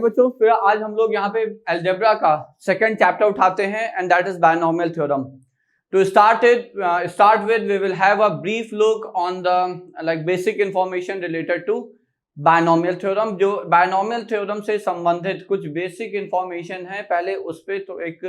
Okay बच्चों, फिर आज हम लोग यहाँ पे अलजेब्रा का सेकंड चैप्टर उठाते हैं and that is binomial theorem. To start with, we will have a brief look on the like basic information related to binomial theorem. जो बायनॉमियल थ्योरम से संबंधित कुछ बेसिक इंफॉर्मेशन है, पहले उस पे तो एक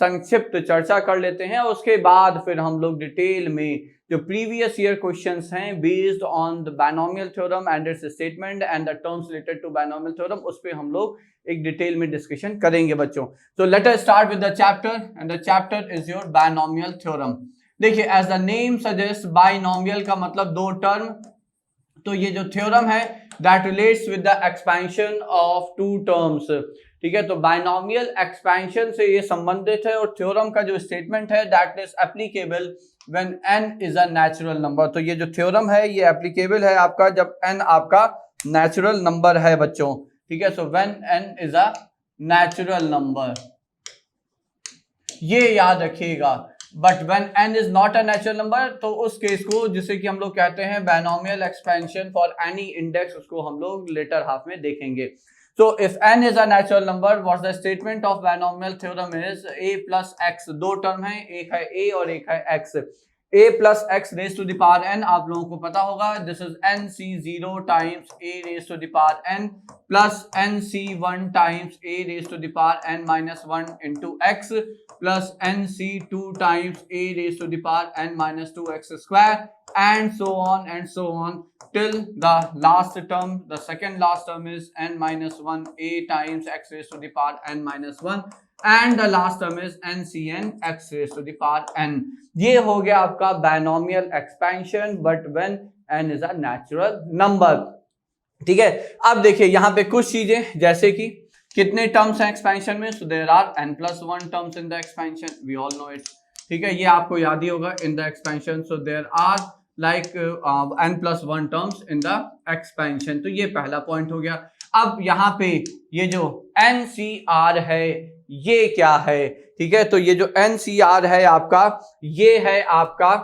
संक्षिप्त चर्चा कर लेते हैं. उसके बाद फिर हम लोग डिटेल में जो प्रीवियस ईयर क्वेश्चंस हैं based on the binomial theorem and its statement and the terms related to binomial theorem, उस पे हम लोग एक डिटेल में डिस्कशन करेंगे बच्चों. So let us start with the chapter and the chapter is your binomial theorem. देखिए, as the name suggest, binomial का मतलब दो टर्म. तो ये जो थ्योरम है that relates with the expansion of two terms. ठीक है, तो बायनॉमियल एक्सपेंशन से ये संबंधित है और थ्योरम का जो स्टेटमेंट है that is applicable when n is a natural number. तो ये जो थ्योरम है ये एप्लीकेबल है आपका जब n आपका नेचुरल नंबर है बच्चों. ठीक है, so when n is a natural number, ये याद रखिएगा. But when n is not a natural number, तो उस केस को जिसे कि हम लोग कहते हैं binomial expansion for any index, उसको हम लोग लेटर हाफ में देखेंगे. So if n is a natural number, what's the statement of binomial theorem is a plus x. दो टर्म है, एक है a और एक है x. a plus x raised to the power n, आप लोगों को पता होगा, this is nc0 times a raised to the power n plus nc1 times a raised to the power n minus 1 into x plus nc2 times a raised to the power n minus 2x square and so on till the last term. The second last term is n minus 1 a times x raised to the power n minus 1 and the last term is ncn x raised to the power n. ये हो गया आपका binomial expansion but when n is a natural number. ठीक है, अब देखिए यहाँ पे कुछ चीजें, जैसे कि कितने टर्म्स हैं एक्सपेंशन में. So there are n plus 1 terms in the expansion, we all know it. ठीक है, ये आपको याद ही होगा in the expansion. So there are like n plus 1 terms in the expansion. तो ये पहला पॉइंट हो गया. अब यहाँ पे ये जो NCR है ये क्या है. ठीक है, तो ये जो NCR है आपका, ये है आपका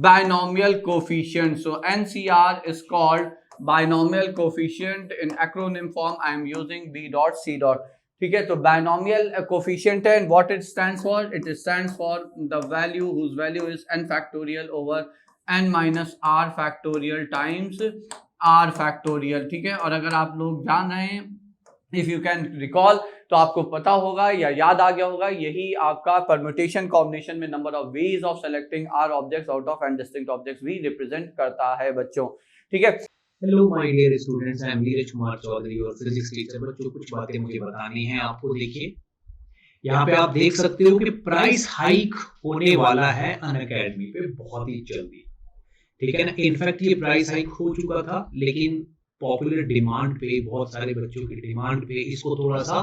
binomial coefficient. So NCR is called binomial coefficient. In acronym form I am using B dot C dot. ठीक है, तो बायनॉमियल कोफिशिएंट है and what it stands for, it stands for the value whose value is n factorial over n minus r factorial times r factorial. ठीक है, और अगर आप लोग जान रहे हैं, इफ यू कैन रिकॉल, तो आपको पता होगा या याद आ गया होगा, यही आपका परम्यूटेशन कॉम्बिनेशन में number of ways of selecting r objects out of n distinct objects भी रिप्रेजेंट करता है बच्चों. ठीक है, hello my dear students, I am Neeraj Kumar Chaudhary और फिजिक्स टीचर. बच्चों, कुछ बातें मुझे बतानी है आपको. देखिए, यहाँ पे आप देख सकते हो कि प्राइस हाइक होने वाला है अनअकैडमी पे बहुत ही जल्दी. ठीक है ना, इनफैक्ट ये प्राइस हाइक हो चुका था, लेकिन पॉपुलर डिमांड पे, बहुत सारे बच्चों की डिमांड पे इसको थोड़ा सा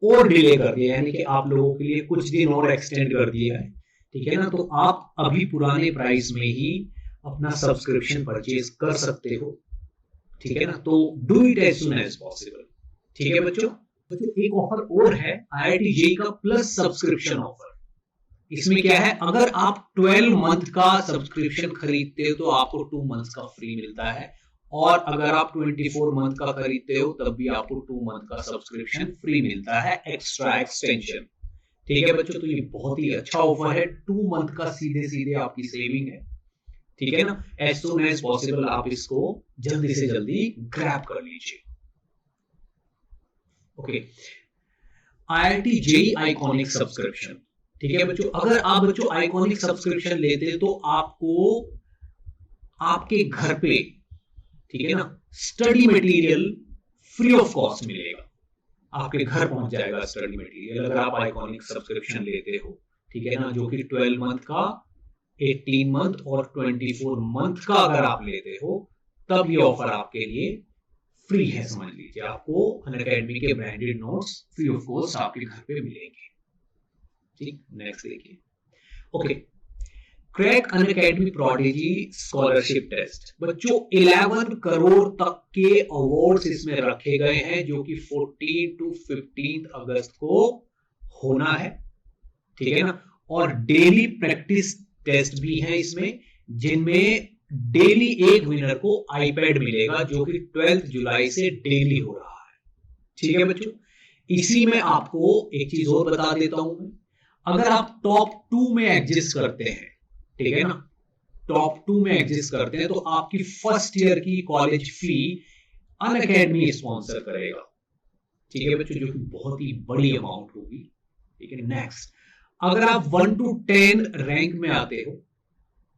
और डिले कर दिया, यानी कि आप लोगों के लिए कुछ दिन और एक्सटेंड कर दिया है. ठीक है ना, तो आप अभी पुराने प्राइस में ही अपना सब्सक्रिप्शन परचेज कर सकते हो. ठीक है ना, तो do it as soon as possible. ठीक है बच्चों, एक ऑफर और है IIT JEE का प्लस सब्सक्रिप्शन ऑफर. इसमें क्या है, अगर आप 12 मंथ का सब्सक्रिप्शन खरीदते हो तो आपको 2 मंथ का फ्री मिलता है, और अगर आप 24 मंथ का खरीदते हो तब भी आपको 2 मंथ का सब्सक्रिप्शन फ्री मिलता है, एक्स्ट्रा एक्सटेंशन. ठीक है बच्चों, तो ये बहुत ही अच्छा ऑफर है. 2 मंथ का सीधे सीधे आपकी सेविंग है. ठीक है ना, एज सून एज पॉसिबल आप इसको जल्दी से जल्दी ग्रैब कर लीजिए. Okay, IIT JEE iconic subscription. ठीक है बच्चों, अगर आप बच्चों आइकॉनिक सब्सक्रिप्शन लेते हैं तो आपको आपके घर पे, ठीक है ना, study material free of cost मिलेगा. आपके घर पहुंच जाएगा स्टडी मटेरियल अगर आप आइकॉनिक सब्सक्रिप्शन लेते हो. ठीक है ना, जो कि 12 मंथ का, 18 मंथ और 24 मंथ का अगर आप लेते हो तब ये ऑफर आपके लिए फ्री है. समझ लीजिए, आपको अनअकैडमी के branded notes free of cost आपके घर पे मिलेंगे. ठीक, नेक्स्ट देखिए. Okay, crack Unacademy prodigy scholarship test. बच्चों, 11 करोड़ तक के अवार्ड्स इसमें रखे गए हैं, जो कि 14 to 15 अगस्त को होना है. ठीक है ना, और डेली प्रैक्टिस टेस्ट भी है इसमें, जिनमें डेली एक विनर को आईपैड मिलेगा, जो कि 12 जुलाई से डेली हो रहा है. ठीक है बच्चों, इसी में आपको एक चीज और बता देता हूं मैं, अगर आप टॉप 2 में एग्जिस्ट करते हैं, ठीक है ना, टॉप 2 में एग्जिस्ट करते हैं तो आपकी फर्स्ट ईयर की कॉलेज फी अनअकैडमी स्पॉन्सर करेगा। ठीक है बच्चों, जो कि बहुत ही बड़ी अमाउंट होगी। ठीक है, नेक्स्ट, अगर आप 1 to 10 रैंक में आते हो,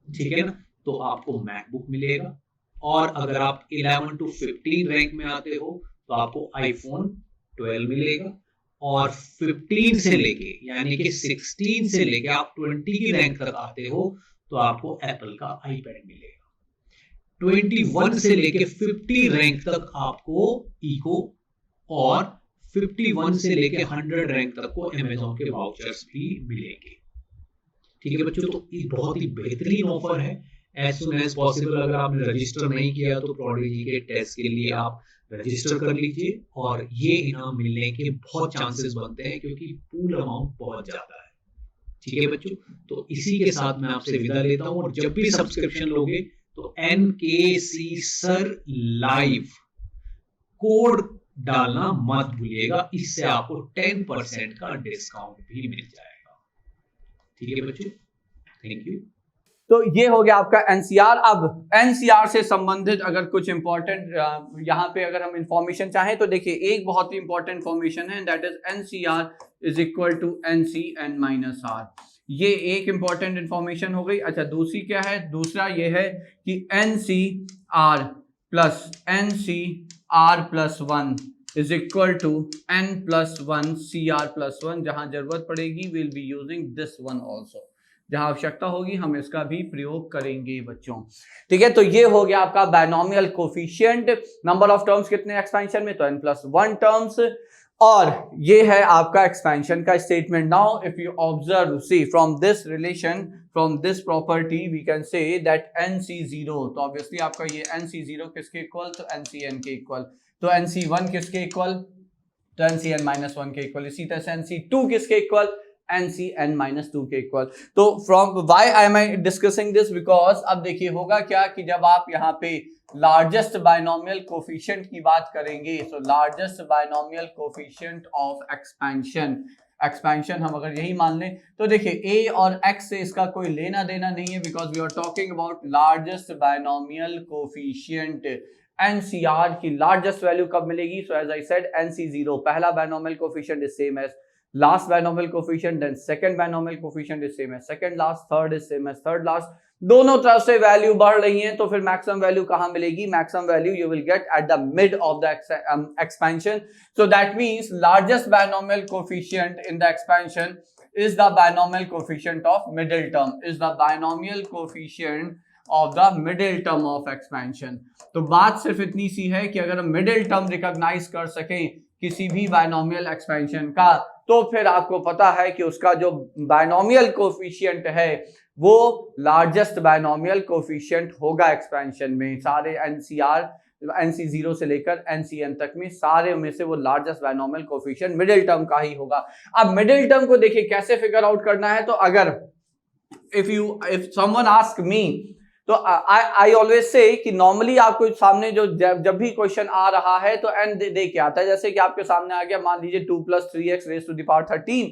ठीक है ना, तो आपको मैकबुक मिलेगा, और अगर आप 11 to 15 रैंक में आते हो तो आपको आईफोन 12 मिलेगा, और 15 से लेके यानी कि 16 से लेके आप 20 की रैंक तक आते हो तो आपको एप्पल का आईपैड मिलेगा। 21 से लेके 50 रैंक तक आपको इको, और 51 से लेके 100 रैंक तक को अमेज़न के वाउचर्स भी मिलेंगे। ठीक है बच्चों, तो ये बहुत ही बेहतरीन ऑफर है। एज सुन एज पॉसिबल अगर आपने रजिस्टर नहीं किया तो प्रोडिजी के टेस्ट के लिए आप रजिस्टर कर लीजिए, और ये इनाम मिलने के बहुत चांसेस बनते हैं क्योंकि पूल अमाउंट बहुत ज्यादा है। ठीक है बच्चों, तो इसी के साथ मैं आपसे विदा लेता हूं, और जब भी सब्सक्रिप्शन लोगे तो NKC सर लाइव कोड डालना मत भूलिएगा, इससे आपको 10% का डिस्काउंट भी मिल जाएगा। ठीक है बच्चों, थैंक यू। तो ये हो गया आपका एनसीआर। अब एनसीआर से संबंधित अगर कुछ इंपॉर्टेंट यहाँ पे अगर हम इंफॉर्मेशन चाहें तो देखिए, एक बहुत ही इंपॉर्टेंट इंफॉर्मेशन है, that is NCR is equal to NCN-R। ये एक इंपॉर्टेंट इंफॉर्मेशन हो गई। अच्छा, दूसरी क्या है? दूसरा ये है कि NCR plus NCR+1 is equal to N+1 CR+1। जहां जरूरत पड़ेगी will be using this one also, जहां आवश्यकता होगी हम इसका भी प्रयोग करेंगे बच्चों। ठीक है, तो ये हो गया आपका binomial coefficient. Number of terms कितने एक्सपेंशन में? तो N+1 टर्म्स, और ये है आपका एक्सपेंशन का statement. Now if you observe, see from this relation, from this property we can say that NC0, तो ऑब्वियसली आपका ये NC0 किसके इक्वल? तो NCN के इक्वल। तो NC1 किसके इक्वल? तो NCN-1 के इक्वल। इसी तरह से NC2 किसके इक्वल? NCN-2 के इक्वल। तो from why am I discussing this, because अब देखिए होगा क्या कि जब आप यहाँ पे लार्जेस्ट बायनोमियल कोफिशिएंट की बात करेंगे, so largest binomial coefficient of expansion, expansion हम अगर यही मान लें तो देखिए a और x से इसका कोई लेना देना नहीं है, because we are talking about largest binomial coefficient. NCR की लार्जेस्ट वैल्यू कब मिलेगी? So as I said, NC0 पहला binomial coefficient is same as last binomial coefficient, then second binomial coefficient is same as second last, third is same as third last। दोनों तरफ से value बढ़ रही है, तो फिर मैक्सिमम वैल्यू कहां मिलेगी? Maximum value you will get at the mid of the expansion. So that means largest binomial coefficient in the expansion is the binomial coefficient of middle term, is the binomial coefficient of the middle term of expansion। तो बात सिर्फ इतनी सी है कि अगर हम middle term recognise कर सकें किसी भी बायनोमियल एक्सपेंशन का, तो फिर आपको पता है कि उसका जो बायनोमियल कोफिशिएंट है वो लार्जेस्ट बायनोमियल कोफिशिएंट होगा एक्सपेंशन में। सारे NC0 से लेकर NCN तक में सारे में से वो largest binomial coefficient middle term का ही होगा। अब मिडिल टर्म को देखिए कैसे फिगर आउट करना है, तो अगर इफ समवन आस्क मी, तो आई ऑलवेज से कि नॉर्मली आपको सामने जो जब भी क्वेश्चन आ रहा है तो n दे के आता है। जैसे कि आपके सामने आ गया, मान लीजिए 2 + 3x raised to the power 13,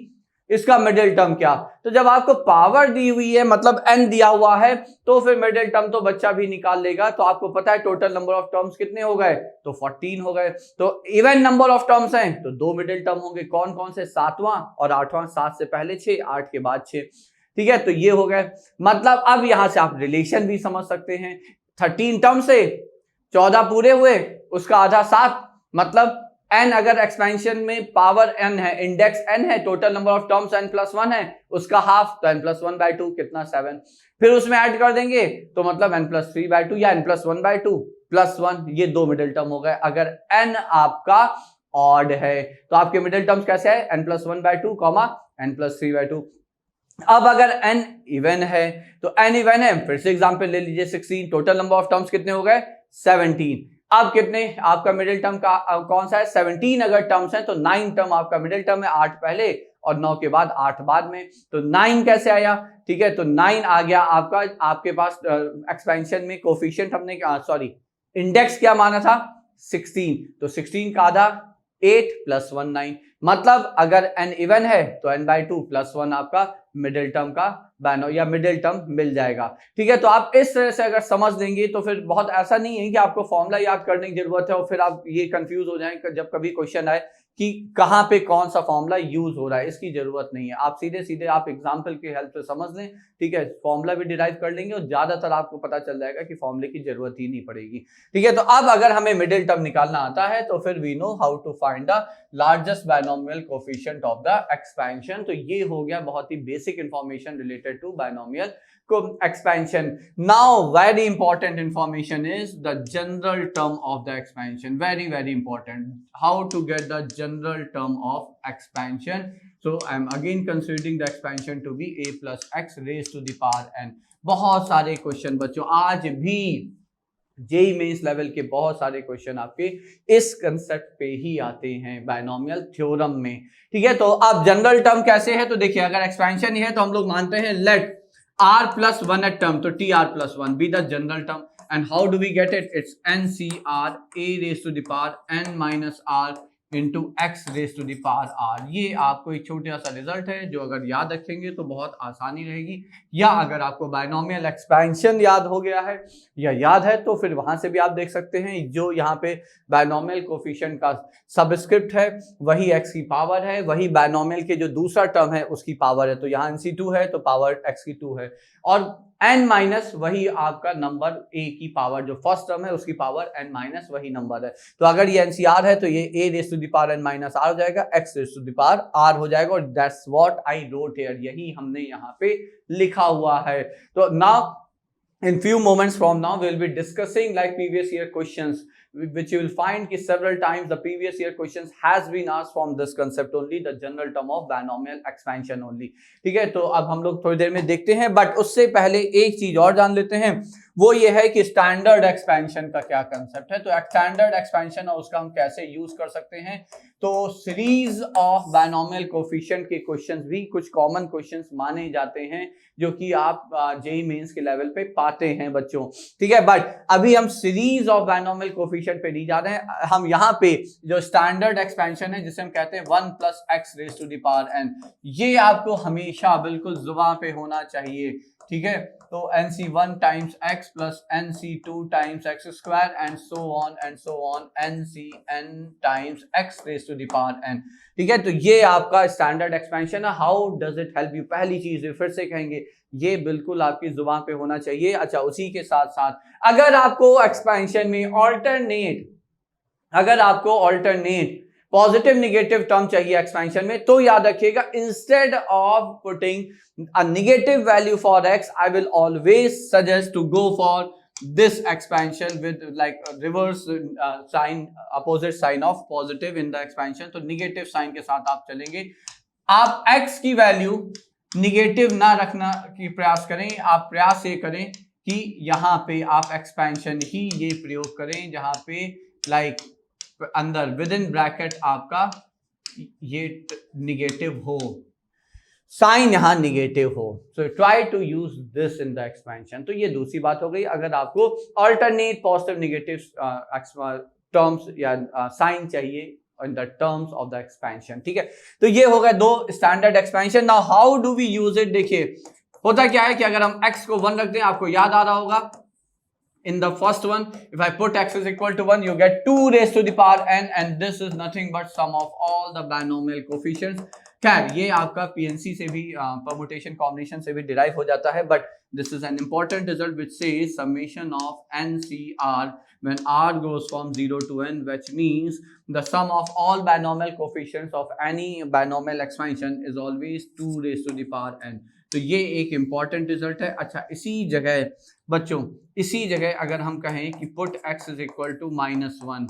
इसका मिडिल टर्म क्या? तो जब आपको पावर दी हुई है, मतलब n दिया हुआ है, तो फिर मिडिल टर्म तो बच्चा भी निकाल लेगा। तो आपको पता है टोटल नंबर ऑफ टर्म्स कितने हो गए? तो 14 हो गए। तो इवन नंबर ऑफ टर्म्स हैं तो 2 मिडिल टर्म होंगे। कौन कौन से? 7वां और 8वां। 7 से पहले 6, 8 के बाद 6। ठीक है, तो ये हो गए। मतलब अब यहां से आप रिलेशन भी समझ सकते हैं। 13 टर्म से 14 पूरे हुए, उसका आधा 7, मतलब n अगर एक्सपेंशन में पावर n है, इंडेक्स n है, total number of terms n+1 है, उसका हाफ, तो n+1/2 कितना? 7। फिर उसमें ऐड कर देंगे तो मतलब n+3/2 या n+1/2 +1, ये 2 मिडिल टर्म हो गए। अगर n आपका ऑड है तो आपके मिडिल टर्म्स कैसे है? n+1/2, n+3/2। अब अगर n इवन है तो n इवन है, फिर से एग्जांपल ले लीजिए 16, टोटल नंबर ऑफ टर्म्स कितने हो गए? 17। अब कितने आपका मिडिल टर्म का कौन सा है? 17 अगर टर्म्स हैं तो 9 टर्म आपका मिडिल टर्म है, 8 पहले और 9 के बाद 8 बाद में। तो 9 कैसे आया? ठीक है, तो 9 आ गया आपका, आपके पास एक्सपेंशन में कोफिशिएंट हमने इंडेक्स क्या माना था? 16, तो 16 का आधा 8 + 1 9। मतलब अगर n इवन है तो n/2 + 1 आपका मिडिल टर्म का बैनो या मिडिल टर्म मिल जाएगा। ठीक है, तो आप इस तरह से अगर समझ लेंगे तो फिर बहुत ऐसा नहीं है कि आपको फॉर्मूला याद करने की जरूरत है और फिर आप ये कंफ्यूज हो जाएं जब कभी क्वेश्चन आए कि कहां पे कौन सा फॉर्मूला यूज हो रहा है। इसकी जरूरत नहीं है, आप सीधे सीधे आप एग्जांपल की हेल्प से समझ लें। ठीक है, फॉर्मूला भी डिराइव कर लेंगे और ज्यादातर आपको पता चल जाएगा कि फॉर्मूले की जरूरत ही नहीं पड़ेगी। ठीक है, तो अब अगर हमें मिडिल टर्म निकालना आता है तो फिर we know how to find the largest binomial coefficient of the expansion. तो ये हो गया बहुत ही basic information related to binomial expansion. Now very important information is the general term of the expansion. Very important, how to get the general term of expansion. So I am again considering the expansion to be a plus x raised to the power n. बहुत सारे question बच्चों आज भी JEE mains level के बहुत सारे question आपके इस कंसेप्ट पे ही आते हैं बायनोमियल थ्योरम में। ठीक है, तो अब जनरल टर्म कैसे है, तो देखिए अगर एक्सपेंशन ही है तो हम लोग मानते हैं late r plus 1 at term, तो tr plus 1 be the general term. And how do we get it? It's ncr a raised to the power n minus r into x raised to the power r. ये आपको एक छोटा सा result है जो अगर याद रखेंगे तो बहुत आसानी रहेगी, या अगर आपको बायनोमियल एक्सपेंशन याद हो गया है या याद है तो फिर वहां से भी आप देख सकते हैं जो यहाँ पे बायनोमियल कोफिशिएंट का सबस्क्रिप्ट है वही x की पावर है, वही बायनोमियल के जो दूसरा टर्म है उसकी पावर है। तो यहाँ nc2 है तो पावर x की 2 है, और n माइनस वही आपका नंबर a की पावर जो फर्स्ट टर्म है उसकी पावर n माइनस वही नंबर है। तो अगर ये NCR है तो ये a raise to the power n minus r हो जाएगा, x raise to the power r हो जाएगा, और that's what I wrote here, यही हमने यहाँ पे लिखा हुआ है। तो now in few moments from now we will be discussing like previous year questions, which you will find कि several times the previous year questions has been asked from this concept only, the general term of binomial expansion only. ठीक है, तो अब हम लोग थोड़ी देर में देखते हैं, बट उससे पहले एक चीज और जान लेते हैं, वो ये है कि स्टैंडर्ड एक्सपेंशन का क्या कंसेप्ट है। तो स्टैंडर्ड एक्सपेंशन और उसका हम कैसे यूज कर सकते हैं, तो सीरीज ऑफ बायनोमियल कोफिशिएंट के क्वेश्चंस भी कुछ कॉमन क्वेश्चंस माने जाते हैं जो कि आप जेईई मेंस के लेवल पे पाते हैं बच्चों। ठीक है, बट अभी हम सीरीज ऑफ बायनोमियल कोफिशिएंट पे नहीं जा रहे हैं, हम यहाँ पे जो स्टैंडर्ड एक्सपेंशन है जिसे हम कहते हैं 1 + x raise to the power n, ये आपको हमेशा बिल्कुल जुबान पे होना चाहिए। ठीक है, तो nc1 times x plus nc2 times x square and so on ncn times x raise to the power n। ठीक है, तो ये आपका स्टैंडर्ड एक्सपेंशन है। How does it help you, पहली चीज फिर से कहेंगे ये बिल्कुल आपकी जुबान पे होना चाहिए। अच्छा, उसी के साथ साथ अगर आपको एक्सपेंशन में ऑल्टरनेट पॉजिटिव निगेटिव टर्म चाहिए एक्सपेंशन में, तो याद रखिएगा instead of putting a negative value for x, I will always suggest to go for this expansion with like a reverse sign, opposite sign of positive in the expansion। तो negative sign के साथ आप चलेंगे, आप x की value negative ना रखना की प्रयास करें, आप प्रयास ये करें कि यहाँ पे आप एक्सपेंशन ही ये प्रयोग करें जहाँ पे लाइक अंदर विद इन ब्रैकेट आपका ये निगेटिव हो, साइन यहाँ निगेटिव हो। So try to use this in the expansion. तो ये दूसरी बात हो गई, अगर आपको अल्टरनेट पॉजिटिव निगेटिव टर्म्स या साइन चाहिए in the terms of the expansion. ठीक है, तो ये हो गए दो standard expansion. Now how do we use it, देखिए होता क्या है कि अगर हम x को 1 रख दें, आपको याद आ रहा होगा in the first one, if I put x is equal to 1, you get 2 raised to the power n, and this is nothing but sum of all the binomial coefficients। खैर ये आपका PNC से भी permutation combination से भी derive हो जाता है, but this is an important result which says summation of NCR when r goes from 0 to n, which means the sum of all binomial coefficients of any binomial expansion is always 2 raised to the power n। तो ये एक important result है। अच्छा, इसी जगह बच्चों, इसी जगह अगर हम कहें कि put x is equal to -1,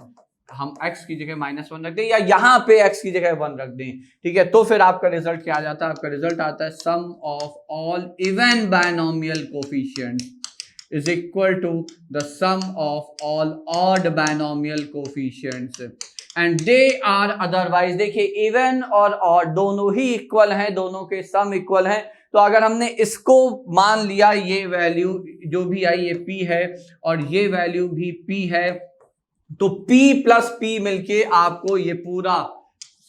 हम x की जगह -1 रख दें या यहाँ पे x की जगह 1 रख दें, ठीक है, तो फिर आपका रिजल्ट क्या आ जाता है, आपका रिजल्ट आता है sum of all even binomial coefficients is equal to the sum of all odd binomial coefficients and they are otherwise। देखिए इवन और odd दोनों ही इक्वल हैं, दोनों के सम इक्वल हैं। तो अगर हमने इसको मान लिया, ये वैल्यू जो भी आई ये p है और ये वैल्यू भी p है, तो P प्लस P मिलके आपको ये पूरा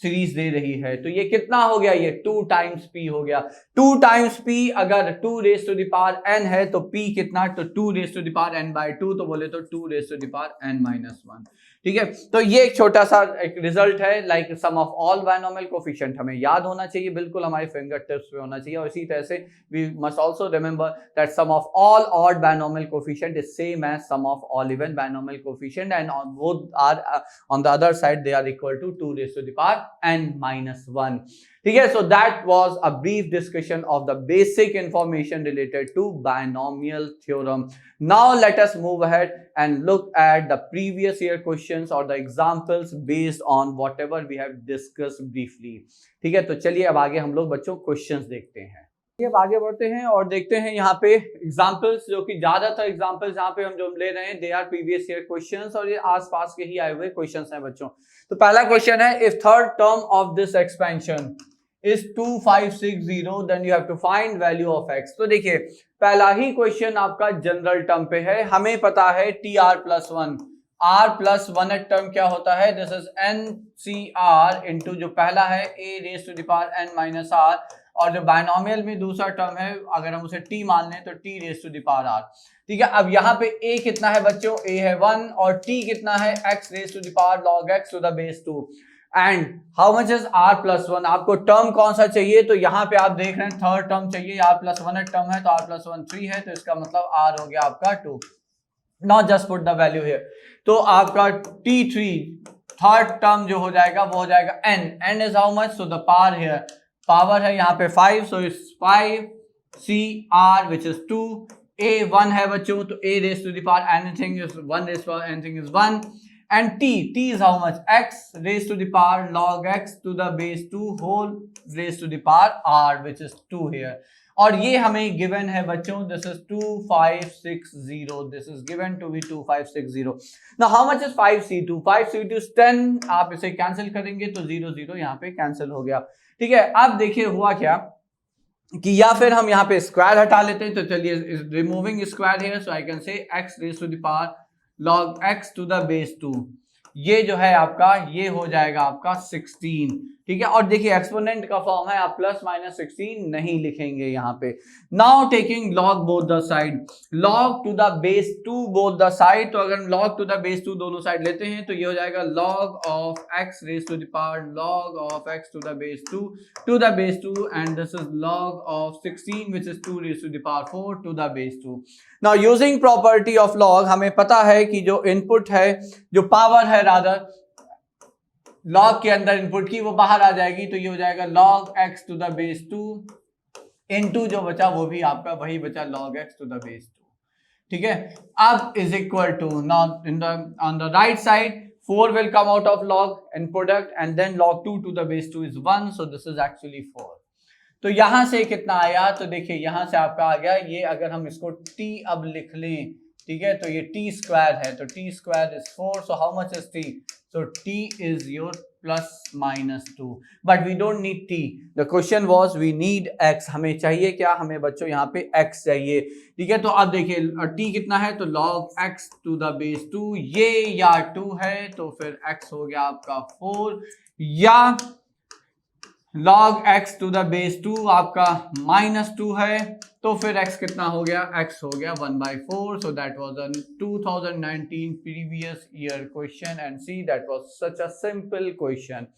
सीरीज दे रही है। तो ये कितना हो गया, ये 2 टाइम्स P हो गया। 2 टाइम्स P अगर 2 raise to the power n है तो P कितना, तो 2 raise to the power n by 2, तो बोले तो 2 raise to the power n minus 1। ठीक है, तो ये एक छोटा सा एक रिजल्ट है, like sum of all binomial coefficient हमें याद होना चाहिए, बिल्कुल हमारे फिंगर टिप्स पे होना चाहिए। और इसी तरह से we must also remember that sum of all odd binomial coefficient is same as sum of all even binomial coefficient and both are on the other side they are equal to 2 raised to the power n minus 1. ठीक है, so that was a brief discussion of the basic information related to binomial theorem. Now let us move ahead and look at the previous year questions or the examples based on whatever we have discussed briefly. ठीक है, तो चलिए अब आगे हम लोग बच्चों questions देखते हैं। अब आगे बढ़ते हैं और देखते हैं यहाँ पे एग्जाम्पल्स, जो कि ज्यादातर एग्जाम्पल्स यहाँ पे हम जो ले रहे हैं they our previous year questions और ये आसपास के ही आए हुए क्वेश्चंस हैं बच्चों। तो पहला क्वेश्चन है, if third term of this expansion is 2560 then you have to find value of x। तो देखिए पहला ही क्वेश्चन आपका जनरल टर्म पे है, हमें पता है tr+1 r+1 टर्म क्या होता है, दिस इज NCR इंटू जो पहला है a raise to the power n minus r, और जो बायनॉमियल में दूसरा टर्म है अगर हम उसे t मान लें तो t raise to the power r। ठीक है, अब यहाँ पे a कितना है बच्चों, a है 1 और t कितना है x raise to the power log x to the base 2 and how much is r+1। आपको टर्म कौन सा चाहिए, तो यहाँ पे आप देख रहे हैं थर्ड टर्म चाहिए, r+1 टर्म है तो r+1 3 है, तो इसका मतलब r हो गया आपका 2। Not just put the value here, तो आपका t3 थर्ड टर्म जो हो जाएगा वो हो जाएगा n is how much, so the power here power है यहाँ पे 5, सो it's 5 CR which is 2, a 1 है बच्चों तो a raise to the power anything is 1 raise power anything is 1 and t is how much, x raise to the power log x to the base 2 whole raise to the power r which is 2 here. और ये हमें given है बच्चों, this is 2560, this is given to be 2560। Now how much is 5c2, 5c2 is 10, आप इसे cancel करेंगे तो 0 0 यहाँ पे कैंसिल हो गया। ठीक है, अब देखिए हुआ क्या कि या फिर हम यहाँ पे स्क्वायर हटा लेते हैं, तो चलिए removing square here, so I can say x raise to the power log x to the base 2, ये जो है आपका ये हो जाएगा आपका 16। ठीक है, और देखिए एक्सपोनेंट का फॉर्म है, आप प्लस माइनस 16 नहीं लिखेंगे यहाँ पे। Now taking log both the side, log to the base 2 both the side, तो अगर log टू द बेस 2 दोनों साइड लेते हैं तो ये हो जाएगा log of x raise to the power log of x to the base 2 to the base 2 and this is log of 16 which is 2 raise to the power 4 to the base 2। Now using property of log हमें पता है कि जो input है, जो power है rather log के अंदर इनपुट की वो बाहर आ जाएगी, तो ये हो जाएगा log x to the base 2 into जो बचा वो भी आपका वही बचा log x to the base 2। ठीक है, अब is equal to now in the on the right side 4 will come out of log and product and then log 2 to the base 2 is 1, so this is actually 4। तो यहां से कितना आया, तो देखिए यहां से आपका आ गया ये, अगर हम इसको t अब लिख लें, ठीक है, तो ये t स्क्वायर है, तो t square is 4, so how much is t, so t is your plus minus 2, but we don't need t, the question was we need x, हमें चाहिए क्या, हमें बच्चों यहाँ पे x चाहिए। ठीक है, तो अब देखिए t कितना है, तो log x to the base 2, ये या 2 है तो फिर x हो गया आपका 4, या log x to the base 2 आपका -2 है, तो फिर x कितना हो गया, x हो गया 1/4। so that was a 2019 previous year question and see that was such a simple question।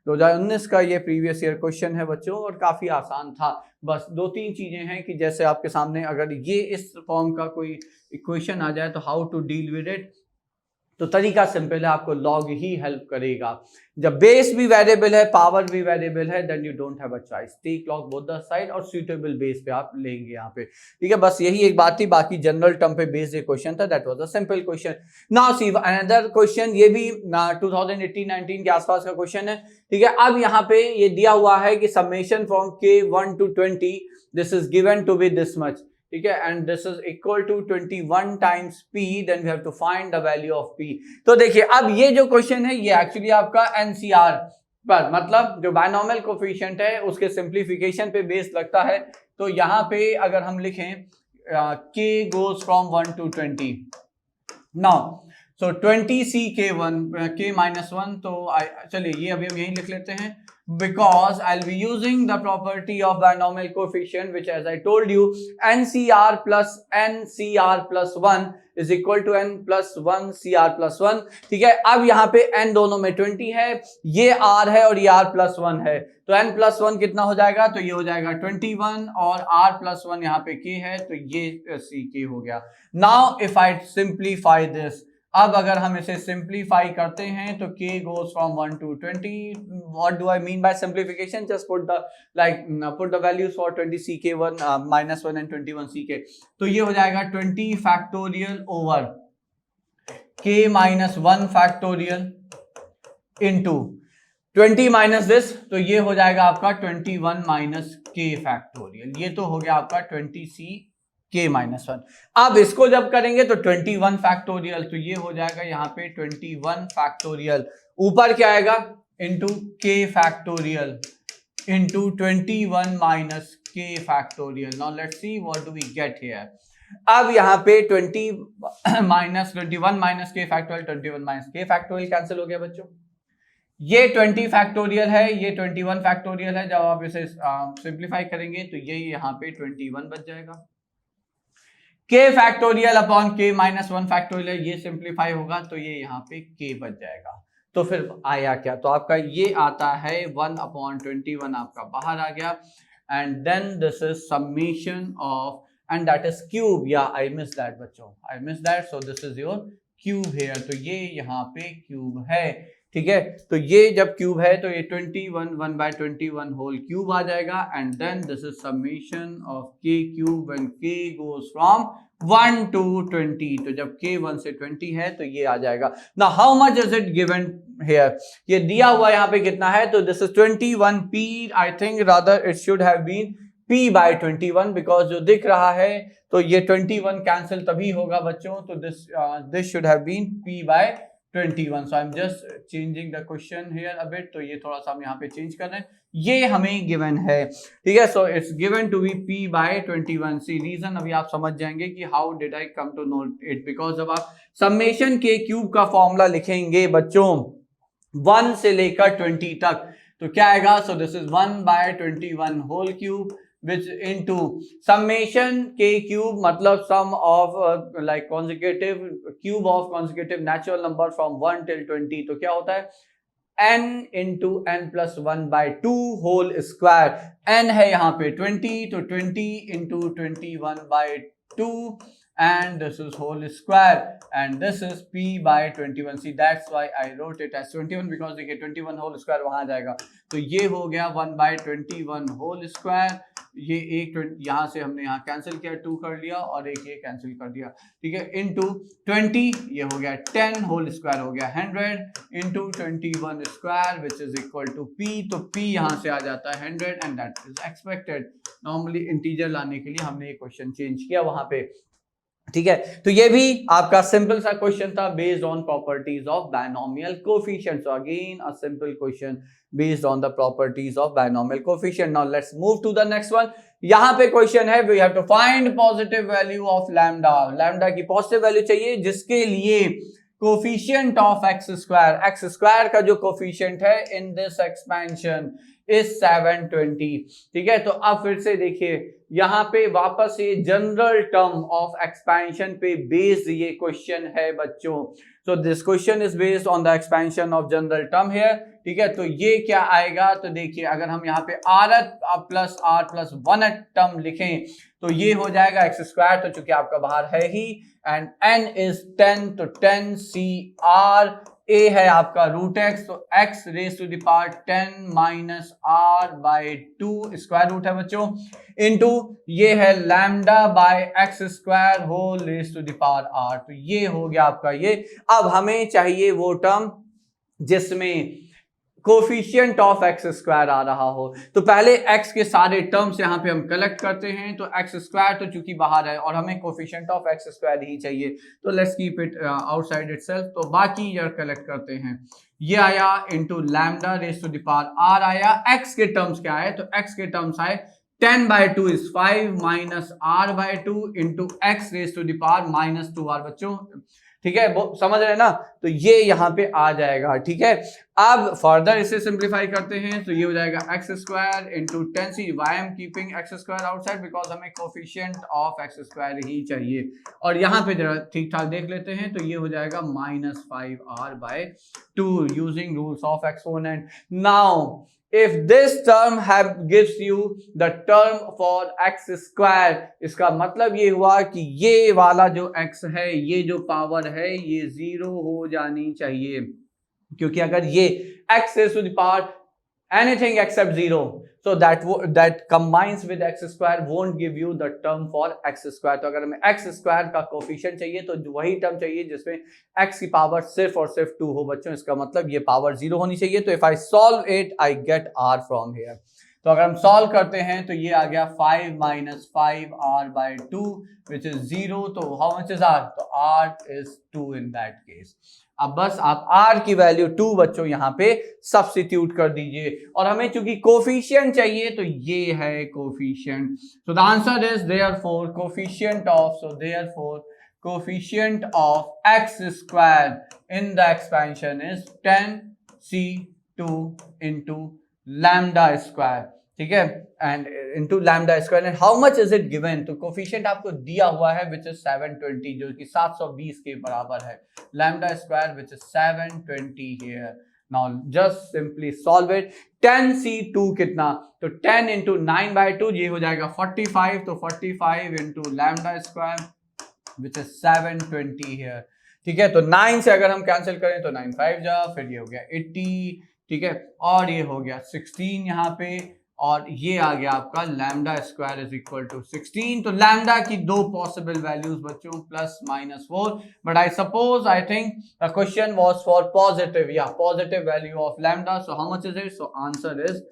2019 का ये प्रीवियस ईयर क्वेश्चन है बच्चों और काफी आसान था। बस 2-3 चीजें हैं कि जैसे आपके सामने अगर ये इस फॉर्म का कोई इक्वेशन आ जाए तो how to deal with it, तो तरीका सिंपल है, आपको log ही हेल्प करेगा। जब बेस भी वेरिएबल है, पावर भी वेरिएबल है, then you don't have a choice, take log both the side और सुटेबल बेस पे आप लेंगे यहाँ पे। ठीक है, बस यही एक बात थी, बाकी जनरल टर्म पे बेस्ड एक क्वेश्चन था, that was a simple question. Now see another question, ये भी 2018-19 के आसपास का क्वेश्चन है। ठीक है, अब यहाँ पे ये दिया हुआ है कि summation from k1 to 20 this is given to be this much. ठीक है, and this is equal to 21 times p, then we have to find the value of p। तो देखिए अब ये जो क्वेश्चन है ये एक्चुअली आपका NCR पर, मतलब जो बायनॉमियल कोफिशिएंट है उसके सिंप्लीफिकेशन पे बेस लगता है। तो यहाँ पे अगर हम लिखें k goes from 1 to 20 now, so 20ck1 k-1, तो चलिए ये अभी हम यहीं लिख लेते हैं, because I'll be using the property of binomial coefficient, which as I told you, NCR plus 1 is equal to n plus 1 CR plus 1। ठीक है, अब यहाँ पे n दोनों में 20 है, ये R है और ये R plus 1 है, तो n plus 1 कितना हो जाएगा, तो ये हो जाएगा 21 और R plus 1 यहाँ पे k है, तो ये CK हो गया। Now if I simplify this, अब अगर हम इसे सिंप्लीफाई करते हैं तो k goes from 1 to 20। what do I mean by simplification? just put the values for 20ck1 minus 1 and 21ck, तो ये हो जाएगा 20 factorial over k minus 1 factorial into 20 minus this, तो ये हो जाएगा आपका 21 माइनस k फैक्टोरियल, ये तो हो गया आपका 20ck-1। अब इसको जब करेंगे तो 21 फैक्टोरियल, तो ये हो जाएगा यहाँ पे 21 फैक्टोरियल, ऊपर क्या आएगा into k factorial into 21 minus k factorial. Now let's see what do we get here. अब यहाँ पे 21 minus k factorial, 21 minus k factorial cancel हो गया बच्चों, ये 20 फैक्टोरियल है, ये 21 फैक्टोरियल है, जब आप इसे सिंप्लीफाई करेंगे तो ये यहाँ पे 21 बच जाएगा। k factorial upon k minus 1 factorial, ये सिंप्लीफाई होगा तो ये यहाँ पे k बच जाएगा। तो फिर आया क्या, तो आपका ये आता है 1/21 आपका बाहर आ गया, and then this is summation of, and that is cube, या आई मिस दैट बच्चों, I miss that, so this is your cube here, तो ये यहाँ पे क्यूब है। ठीक है, तो ये जब क्यूब है तो ये 21 1/21 होल क्यूब आ जाएगा, and then this is summation of k cube when k goes from 1 to 20, तो जब k 1 से 20 है तो ये आ जाएगा। Now how much is it given here, ये दिया हुआ यहाँ पे कितना है, तो this is 21 p, I think rather it should have been p/21, because जो दिख रहा है तो ये 21 कैंसिल तभी होगा बच्चों, तो this should have been p/21, so I'm just changing the question here a bit, तो ये थोड़ा सा हम यहाँ पे चेंज कर रहे हैं, ये हमें गिवन है। ठीक है, so it's given to be p/21। See reason अभी आप समझ जाएंगे कि how did I come to know it, because जब आप समेशन के क्यूब का फॉर्मूला लिखेंगे बच्चों 1 से लेकर 20 तक, तो क्या आएगा, so this is 1/21 whole cube which into summation k cube, मतलब sum of like consecutive cube of consecutive natural number from 1 till 20, तो क्या होता है n into n plus 1/2 whole square, n है यहाँ पे 20, तो 20 into 21/2 and this is whole square, and this is p/21। see that's why I wrote it as 21, because देखिए 21 whole square वहां जाएगा, तो ये हो गया 1/21 whole square, ये एक यहाँ से हमने यहाँ कैंसिल किया, 2 कर लिया और एक ये कैंसिल कर दिया। ठीक है, इनटू 20, ये हो गया 10 होल स्क्वायर हो गया 100 into 21 square which is equal to p, तो p यहाँ से आ जाता है 100 and that is expected. Normally integer लाने के लिए हमने ये क्वेश्चन चेंज किया वहां पे। ठीक है, तो ये भी आपका सिंपल सा क्वेश्चन था based on properties of binomial coefficient. So again a simple question based on the properties of binomial coefficient. Now let's move to the next one. यहां पे क्वेश्चन है we have to find positive value of lambda. Lambda की positive value चाहिए जिसके लिए coefficient of x square का जो coefficient है इन दिस एक्सपेंशन इज 720। ठीक है, तो अब फिर से देखिए यहां पे वापस ये जनरल टर्म ऑफ एक्सपेंशन पे बेस्ड ये क्वेश्चन है बच्चों। So this question is based on the expansion of general term here. ठीक है, तो ये क्या आएगा, तो देखिए अगर हम यहाँ पे r प्लस 1 टर्म लिखें तो ये हो जाएगा एक्स स्क्वायर, तो चूंकि आपका बाहर है ही, एंड n इज 10, तो 10 CR, a है आपका रूट x, तो x raise to the power 10 minus r/2 square root है बच्चों, इनटू ये है lambda by x square whole raise to the power r। तो ये हो गया आपका ये। अब हमें चाहिए वो टर्म जिसमें कोफिशिएंट ऑफ एक्स स्क्वायर आ रहा हो, तो पहले x के सारे टर्म्स यहाँ पे हम कलेक्ट करते हैं। तो एक्स स्क्वायर तो चूंकि बाहर है और हमें कोफिशिएंट ऑफ एक्स स्क्वायर ही चाहिए, तो let's keep it outside itself. तो बाकी यार कलेक्ट करते हैं, ये आया into lambda raise to the power r आया। x के टर्म्स क्या आए, तो x के टर्म्स आए 10/2 is 5 minus r/2 into x raise to the power -2r बच्चों। ठीक है, वो समझ रहे हैं ना, तो ये यहाँ पे आ जाएगा। ठीक है, अब फर्दर इसे सिंप्लीफाई करते हैं तो ये हो जाएगा x square into 10c। Why am keeping x square outside because हमें कोफिशिएंट ऑफ एक्स स्क्वायर ही चाहिए। और यहाँ पे जरा ठीक ठाक देख लेते हैं तो ये हो जाएगा -5r/2 using rules of exponent. Now if this term gives you the term for x square, इसका मतलब ये हुआ कि ये वाला जो x है, ये जो पावर है, ये 0 हो जानी चाहिए, क्योंकि अगर ये x is to the power anything except 0, so that combines with x square won't give you the term for x square। तो अगर हमें x square का कोफिशिएंट चाहिए तो वही टर्म चाहिए जिसमें x की पावर सिर्फ और सिर्फ 2 हो बच्चों। इसका मतलब ये पावर 0 होनी चाहिए। तो if I solve it I get r from here. तो अगर हम सॉल्व करते हैं तो ये आ गया 5 - 5r/2 विच इज 0। तो हाउ मच इज r? तो r is 2 in that case. अब बस आप r की वैल्यू 2 बच्चों यहाँ पे सब्स्टिट्यूट कर दीजिए, और हमें चूंकि कोफिशिएंट चाहिए तो ये है coefficient. So the answer is therefore coefficient of x square in the expansion is 10c2 into lambda square. ठीक है, and into lambda square. And how much is it given? तो कोफिशिएंट आपको दिया हुआ है विच इज 720, जो कि 720 के बराबर है। Lambda square which is 720 here. Now just simply solve it. 10c2 कितना? तो 10 into 9/2 ये हो जाएगा 45। तो 45 into lambda square which is 720 here. ठीक है, तो 9 से अगर हम कैंसिल करें तो 9 5 जा, फिर ये हो गया 80। ठीक है, और ये हो गया 16 यहाँ पे, और ये आ गया आपका lambda square is equal to 16। तो लैम्डा की दो पॉसिबल वैल्यूज बच्चों +-4, but I suppose I think the question was for positive या positive value of lambda. So how much is it? So answer is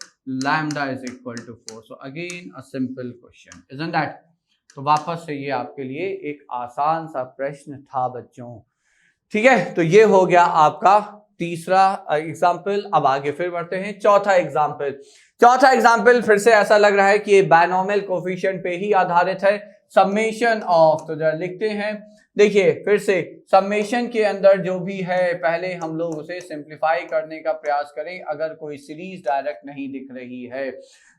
lambda is equal to 4। So again a simple question, isn't that? तो वापस से ये आपके लिए एक आसान सा प्रश्न था बच्चों। ठीक है, तो ये हो गया आपका तीसरा एग्जाम्पल। अब आगे फिर बढ़ते हैं चौथा एग्जाम्पल। चौथा एग्जाम्पल फिर से ऐसा लग रहा है कि ये बायनॉमियल कोफिशिएंट पे ही आधारित है। समेशन ऑफ, तो जरा लिखते हैं। देखिए फिर से समेशन के अंदर जो भी है पहले हम लोग उसे सिंप्लीफाई करने का प्रयास करें अगर कोई सीरीज डायरेक्ट नहीं दिख रही है।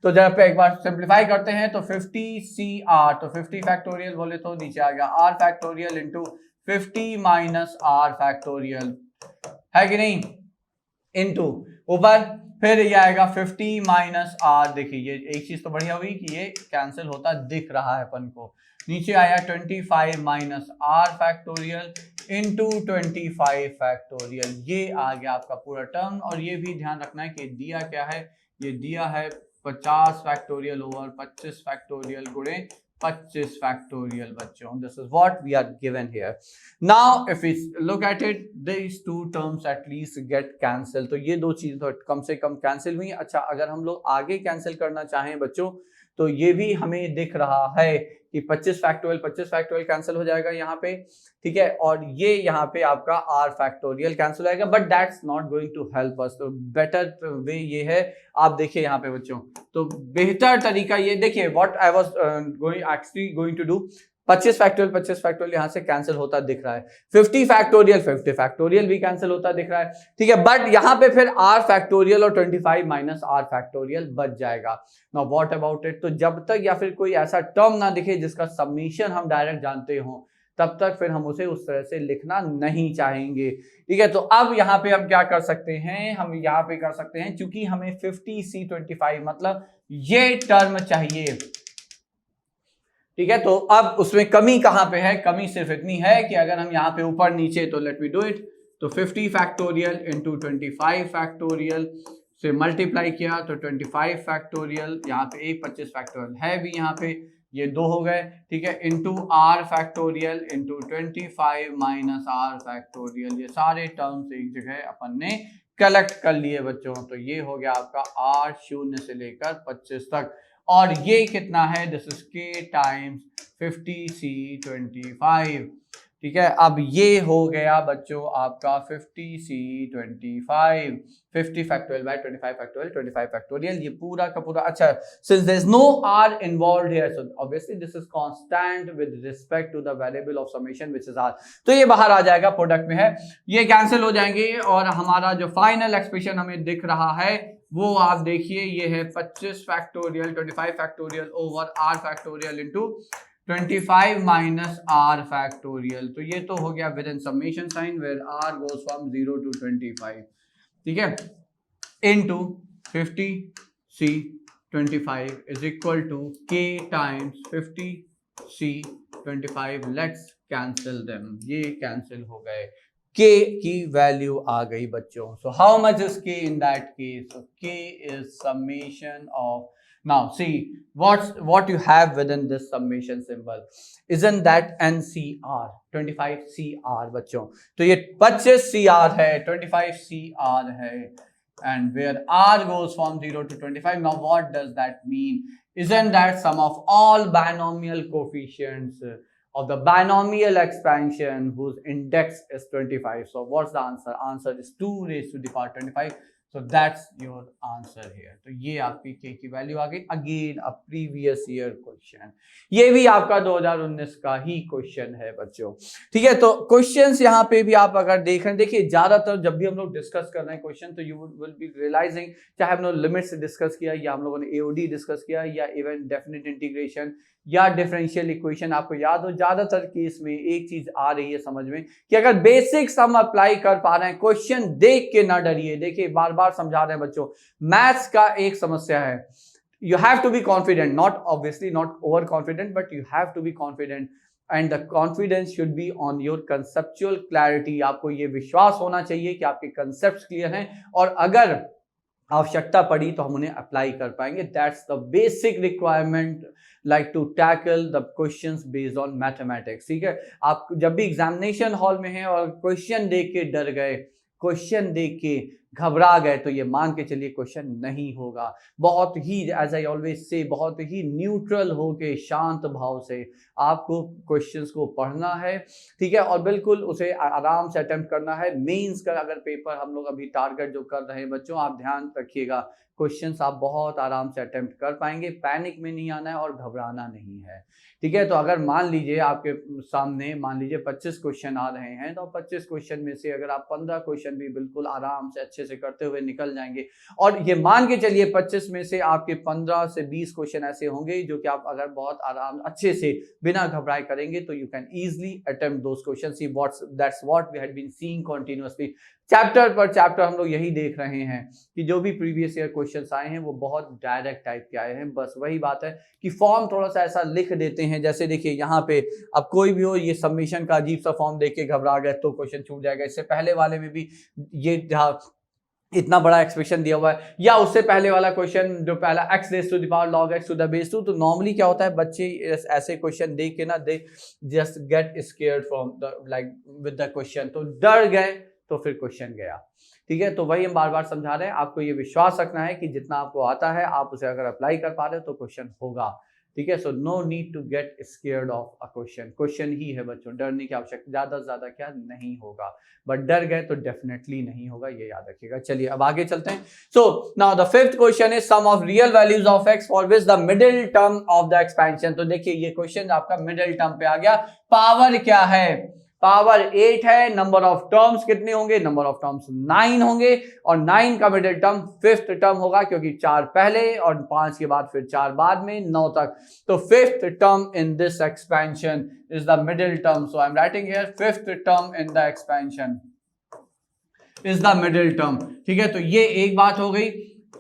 तो जरा पे एक बार सिंप्लीफाई करते हैं तो 50cr, तो 50 फैक्टोरियल बोले तो नीचे आ गया r factorial into 50 - r factorial, है कि नहीं, इनटू ऊपर फिर ये आएगा 50 - r। देखिए ये एक चीज तो बढ़िया हुई कि ये कैंसिल होता दिख रहा है अपन को। नीचे आया 25 - r फैक्टोरियल इंटू 25 फैक्टोरियल। ये आ गया आपका पूरा टर्म। और ये भी ध्यान रखना है कि दिया क्या है, ये दिया है 50 फैक्टोरियल ओवर 25 फैक्टोरियल गुणे 25 फैक्टोरियल बच्चों। This is what we are given here. Now if we look at it, this two terms at least get cancel. तो ये दो चीजें तो कम से कम कैंसिल हुई। अच्छा, अगर हम लोग आगे कैंसिल करना चाहें बच्चों तो ये भी हमें दिख रहा है कि 25 फैक्टोरियल कैंसिल हो जाएगा यहाँ पे। ठीक है, और ये यहाँ पे आपका r फैक्टोरियल कैंसिल हो जाएगा, but that's not going to help us. तो बेटर वे ये है, आप देखिए यहाँ पे बच्चों, तो बेहतर तरीका ये देखिए, what I was going to do. 25 factorial यहाँ से कैंसिल होता दिख रहा है। 50 फैक्टोरियल भी कैंसिल होता दिख रहा है। ठीक है, बट यहाँ पे फिर r फैक्टोरियल और 25 - r फैक्टोरियल बच जाएगा। Now what about it? तो जब तक या फिर कोई ऐसा टर्म ना दिखे जिसका समेशन हम डायरेक्ट जानते हो, तब तक फिर हम उसे उस तरह से लिखना नहीं चाहेंगे। ठीक है, तो अब यहाँ पे हम क्या कर सकते हैं, हम यहाँ पे कर सकते हैं, चूंकि हमें 50c25 मतलब ये टर्म चाहिए। ठीक है, तो अब उसमें कमी कहां पे है? कमी सिर्फ इतनी है कि अगर हम यहाँ पे ऊपर नीचे, तो लेट मी डू इट, तो 50 फैक्टोरियल इंटू 25 फैक्टोरियल से मल्टीप्लाई किया तो 25 फैक्टोरियल, यहाँ पे एक 25 फैक्टोरियल है भी यहाँ पे, ये दो हो गए। ठीक है, into r factorial into 25 - r factorial. ये सारे टर्म्स एक जगह अपन ने कलेक्ट कर लिए बच्चों। तो ये हो गया आपका r 0 से लेकर 25 तक, और ये कितना है? This is k times 50c25। ठीक है, अब ये हो गया बच्चों आपका 50C25 50 factorial by 25 factorial 25 factorial, ये पूरा का पूरा। अच्छा, since there is no r involved here so obviously this is constant with respect to the variable of summation which is r, तो ये बाहर आ जाएगा, प्रोडक्ट में है, ये कैंसिल हो जाएंगे और हमारा जो फाइनल एक्सप्रेशन हमें दिख रहा है वो आप देखिए, ये है 25 factorial 25 factorial over r factorial into 25 minus r factorial, तो ये तो हो गया within summation sign where r goes from 0 to 25, ठीक है, into 50C25 is equal to k times 50C25, let's cancel them, ये कैंसिल हो गए, k की वैल्यू आ गई बच्चों, so how much is k in that case, so k is summation of, now see what you have within this summation symbol, isn't that NCR 25CR बच्चों, तो ये 25CR है, 25CR है, and where r goes from 0 to 25, now what does that mean, isn't that sum of all binomial coefficients of the binomial expansion whose index is 25, so what's the answer, answer is 2 raised to the power 25, so that's your answer here, तो ये आपकी k की वैल्यू आ गई, again a previous year question, ये भी आपका 2019 का ही क्वेश्चन है बच्चों, ठीक है, तो क्वेश्चंस यहाँ पे भी आप अगर देख रहे हैं, देखिए ज्यादातर जब भी हम लोग डिस्कस कर रहे हैं क्वेश्चन, तो यू विल बी रियलाइजिंग, चाहे हम लोग लिमिट्स डिस्कस किया या हम लोगों ने एओडी डिस्कस किया या इवन डेफिनेट इंटीग्रेशन या डिफरेंशियल इक्वेशन, आपको याद हो ज्यादातर केस में एक चीज आ रही है समझ में कि अगर बेसिक्स हम अप्लाई कर पा रहे हैं, क्वेश्चन देख के ना डरिए, देखिए बार बार समझा रहे हैं बच्चों, मैथ्स का एक समस्या है, you have to be confident, not obviously not overconfident, but you have to be confident, and the confidence should be on your conceptual clarity, आपको ये विश्वास होना चाहिए कि आपके concepts clear हैं और अगर आवश्यकता पड़ी तो हम उन्हें अप्लाई कर पाएंगे, that's the basic requirement like to tackle the questions based on mathematics, ठीक है, आप जब भी एग्जामिनेशन हॉल में हैं और क्वेश्चन देख के डर गए, क्वेश्चन देख के घबरा गए, तो ये मान के चलिए क्वेश्चन नहीं होगा, बहुत ही एज आई ऑलवेज से बहुत ही न्यूट्रल होके शांत भाव से आपको क्वेश्चंस को पढ़ना है, ठीक है, और बिल्कुल उसे आराम से अटेम्प्ट करना है। मेंस का अगर पेपर हम लोग अभी टारगेट जो कर रहे हैं बच्चों, आप ध्यान रखिएगा, क्वेश्चंस आप बहुत आराम से अटेम्प्ट कर पाएंगे, पैनिक में नहीं आना है और घबराना नहीं है, ठीक है, तो अगर मान लीजिए आपके सामने मान लीजिए 25 क्वेश्चन आ रहे हैं, तो 25 क्वेश्चन में से अगर आप 15 क्वेश्चन भी बिल्कुल आराम से अच्छे से करते हुए निकल जाएंगे, और ये मान के चलिए 25 में से आपके 15 से 20 क्वेश्चन ऐसे होंगे जो कि आप अगर बहुत आराम अच्छे से बिना घबराए करेंगे, तो you can easily attempt those question, see that's what we had been seeing continuously, chapter पर चैप्टर हम लोग यही देख रहे हैं कि जो भी प्रीवियस ईयर क्वेश्चंस आए हैं वो बहुत डायरेक्ट टाइप के आए हैं, बस वही बात है कि फॉर्म थोड़ा सा ऐसा लिख देते हैं, जैसे देखिए यहाँ पे अब कोई भी हो, ये सबमिशन का अजीब सा फॉर्म देख के घबरा गए तो क्वेश्चन छूट जाएगा, इससे पहले वाले में भी ये जहाँ इतना बड़ा एक्सप्रेशन दिया हुआ है, या उससे पहले वाला क्वेश्चन जो पहला x raise to the power log x to the base 2, तो नॉर्मली क्या होता है बच्चे ऐसे क्वेश्चन देख के ना they just get scared from the like with the question, तो डर गए तो फिर क्वेश्चन गया, ठीक है, तो वही हम बार बार समझा रहे हैं, आपको ये विश्वास रखना है कि जितना आपको आता है आप उसे अगर अप्लाई कर पा रहे हो तो क्वेश्चन होगा, ठीक है, so no need to get scared of a question, question ही है बच्चों, डरने की आवश्यकता ज्यादा से ज्यादा क्या नहीं होगा, बट डर गए तो डेफिनेटली नहीं होगा, ये याद रखिएगा। चलिए अब आगे चलते हैं। So now the fifth question is sum of real values of x for which the middle term of the expansion, तो देखिए ये क्वेश्चन आपका मिडिल टर्म पे आ गया, पावर क्या है, पावर 8 है, नंबर ऑफ टर्म्स कितने होंगे, नंबर ऑफ टर्म्स 9 होंगे, और 9 का मिडिल टर्म फिफ्थ टर्म होगा क्योंकि 4 पहले और 5 के बाद फिर 4 बाद में 9 तक, तो fifth term in this expansion is the middle term, so I am writing here fifth term in the expansion is the middle term, ठीक है, तो ये एक बात हो गई।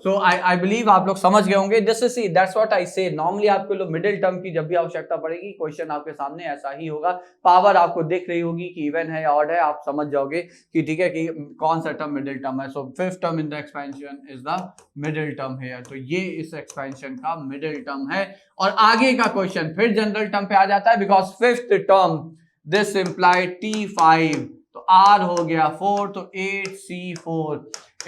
सो आई बिलीव आप लोग समझ गए होंगे, this is C that's what आई से, नॉर्मली आपको लोग मिडिल टर्म की जब भी आवश्यकता पड़ेगी क्वेश्चन आपके सामने ऐसा ही होगा, पावर आपको दिख रही होगी कि इवन है या ऑड है, आप समझ जाओगे कि ठीक है कि कौन सा टर्म मिडिल टर्म है, so fifth term in the expansion is the middle term है, तो ये इस एक्सपेंशन का मिडिल टर्म है, और आगे का क्वेश्चन फिर जनरल टर्म पे आ जाता है, because fifth term this imply T5, तो r हो गया 4, तो 8c4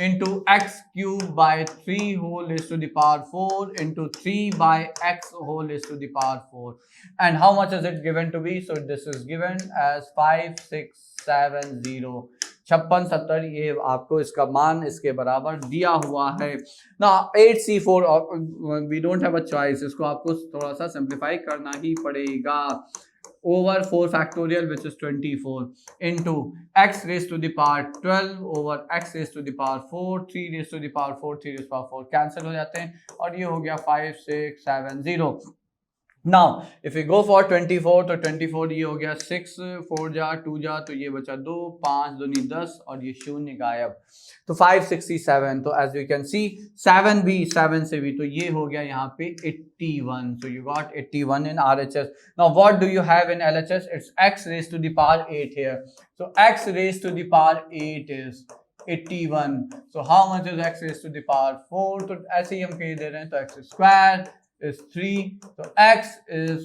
into x cube by 3 whole is to the power 4 into 3 by x whole is to the power 4. And how much is it given to be? So this is given as 5670, 5670, ये आपको इसका मान इसके बराबर दिया हुआ है ना। 8c4, we don't have a choice, इसको आपको थोड़ा सा सिंप्लीफाई करना ही पड़ेगा। over 4 factorial which is 24 into x raised to the power 12 over x raised to the power 4, 3 raised to the power 4, 3 raised to the power 4 cancel हो जाते हैं और ये हो गया 5670। Now if we go for 24, तो 24 ये हो गया 6, 4 जा 2 जा, तो ये बचा 2, 5 दूनी 10 और ये शून्य गायब, तो 567। तो as you can see 7 भी 7 से भी, तो ये हो गया यहाँ पे 81। So you got 81 in RHS. Now what do you have in LHS? It's x raised to the power 8 here. So x raised to the power 8 is 81. So how much is x raised to the power 4? तो ऐसे ही हम कह दे रहे हैं, तो x square is 3, so x is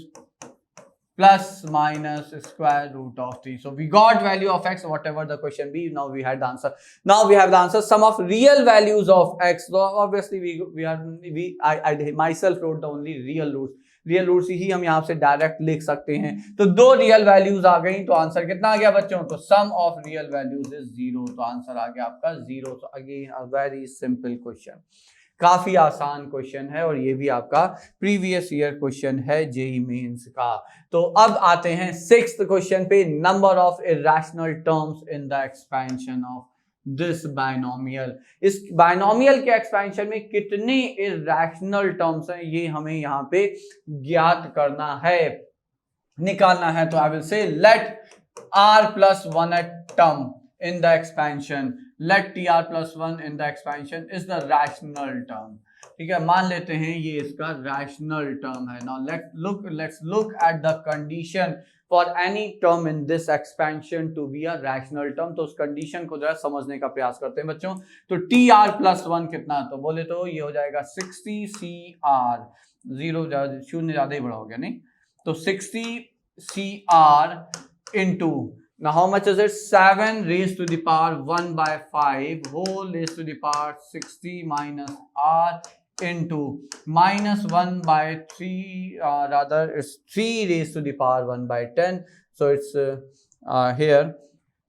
plus minus square root of 3. So we got value of x, whatever the question be. Now we had the answer. Now we have the answer. Sum of real values of x. So obviously I myself wrote the only real roots. Real roots ही हम यहाँ से direct लिख सकते हैं। तो 2 real values आ गई, तो आंसर कितना आ गया बच्चों? तो सम ऑफ रियल वैल्यूज इज 0, तो आंसर आ गया आपका 0। तो again a very simple question, काफी आसान क्वेश्चन है और ये भी आपका प्रीवियस ईयर क्वेश्चन है जेईई मेंस का। तो अब आते हैं 6th क्वेश्चन पे, number of irrational terms in the expansion of this binomial. इस बायनोमियल के एक्सपेंशन में कितने इरेशनल टर्म्स हैं ये हमें यहाँ पे ज्ञात करना है, निकालना है। तो I will say let r+1 term in the expansion, let tr+1 in the expansion is the rational term। ठीक है, मान लेते हैं ये इसका rational term है। Now let's look at the condition for any term in this expansion to be a rational term। तो उस कंडीशन को जरा समझने का प्रयास करते हैं बच्चों। तो tr+1 कितना, तो बोले तो ये हो जाएगा 60cr, 0 शून्य ज्यादा ही बड़ा हो गया नहीं, तो 60cr into now how much is it? 7 raised to the power 1 by 5 whole raised to the power 60 minus r into minus 1 by 3, rather it's 3 raised to the power 1 by 10. So it's here.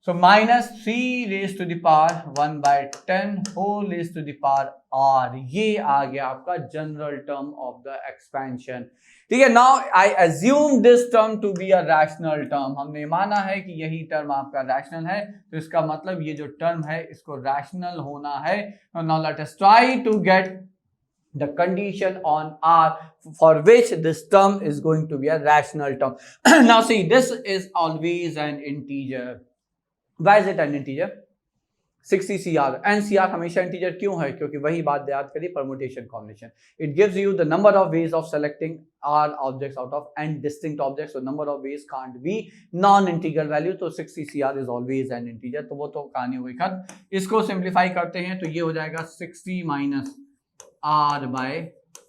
So minus 3 raised to the power 1 by 10 whole raised to the power r. ये आ गया आपका general term of the expansion। ठीक है, now I assume this term to be a rational term। हमने माना है कि यही टर्म आपका रैशनल है, तो इसका मतलब ये जो टर्म है इसको रैशनल होना है। Now let us try to get the condition on R for which this term is going to be a rational term। Now see, this is always an integer। Why is it an integer? 60cr, NCR हमेशा integer क्यों है? क्योंकि वही बात याद करिए, permutation combination. It gives you the number of ways of selecting R objects out of n distinct objects, so number of ways can't be non-integral value। तो 60cr is always an integer। तो वो तो कहानी हो गई खत्म। इसको simplify करते हैं तो ये हो जाएगा 60 minus r by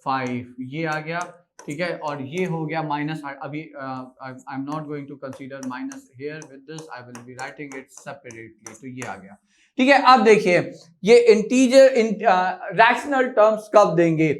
5, ये आ गया। ठीक है, और ये हो गया माइनस, अभी I am not going to consider minus here with this, I will be writing it separately. तो ये आ गया। ठीक है, अब देखिए ये इंटीजर रैशनल टर्म्स कब देंगे?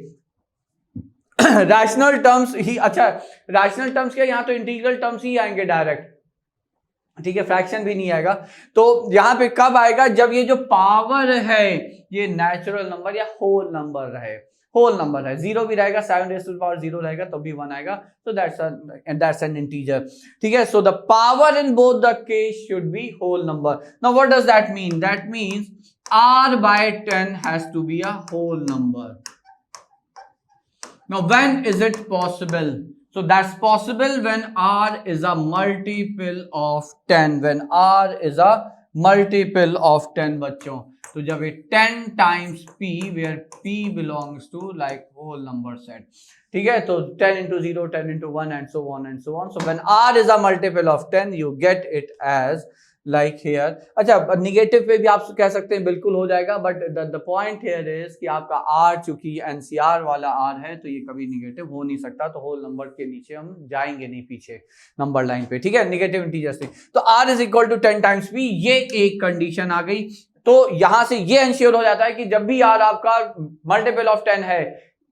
रैशनल टर्म्स ही, अच्छा रैशनल टर्म्स क्या, यहाँ तो इंटीग्रल टर्म्स ही आएंगे डायरेक्ट। ठीक है, फ्रैक्शन भी नहीं आएगा। तो यहाँ पे कब आएगा? जब ये जो पावर है ये नेचुरल नंबर या होल नंबर रहे। होल नंबर है, 0 भी रहेगा, 7 raised to the power 0 रहेगा तो भी 1 आएगा, तो that's an integer। ठीक है, so the power in both the case should be whole number। Now what does that mean? That means r by 10 has to be a whole number। Now when is it possible? So that's possible when r is a multiple of 10। When r is a multiple of 10 बच्चों, तो जब ये 10 times p where p belongs to like whole number set। ठीक है, तो 10 into 0, 10 into 1 and so on and so on। So when r is a multiple of 10 you get it as like here. अच्छा, negative पे भी आप कह सकते हैं, बिल्कुल हो जाएगा, but the point here is कि आपका आर चूंकि एनसीआर वाला आर है तो ये कभी निगेटिव हो नहीं सकता, तो होल नंबर के नीचे हम जाएंगे नहीं पीछे नंबर लाइन पे, ठीक है, निगेटिव इंटीजर से। तो r is equal to 10 times p, ये एक कंडीशन आ गई। तो यहां से ये एंश्योर हो जाता है कि जब भी आर आपका मल्टीपल ऑफ 10 है,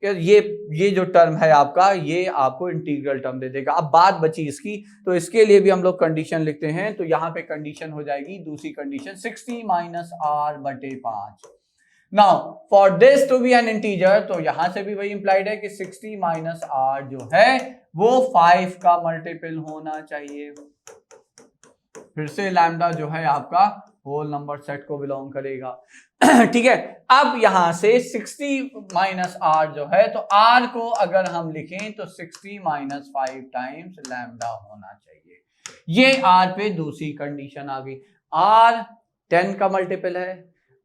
ये जो टर्म है आपका, ये आपको इंटीग्रल टर्म दे देगा। अब बात बची इसकी, तो इसके लिए भी हम लोग कंडीशन लिखते हैं। तो यहां पे कंडीशन हो जाएगी, दूसरी कंडीशन 60 माइनस आर बटे 5। Now for this to be an integer, तो यहां से भी वही इंप्लाइड है कि 60 माइनस आर जो है वो 5 का मल्टीपल होना चाहिए। फिर से लैम्डा जो है आपका होल नंबर सेट को बिलोंग करेगा। ठीक है, अब यहां से 60 माइनस आर जो है, तो आर को अगर हम लिखें तो 60 माइनस 5 टाइम्स लैम्डा होना चाहिए। ये आर पे दूसरी कंडीशन आ गई। आर 10 का मल्टीपल है,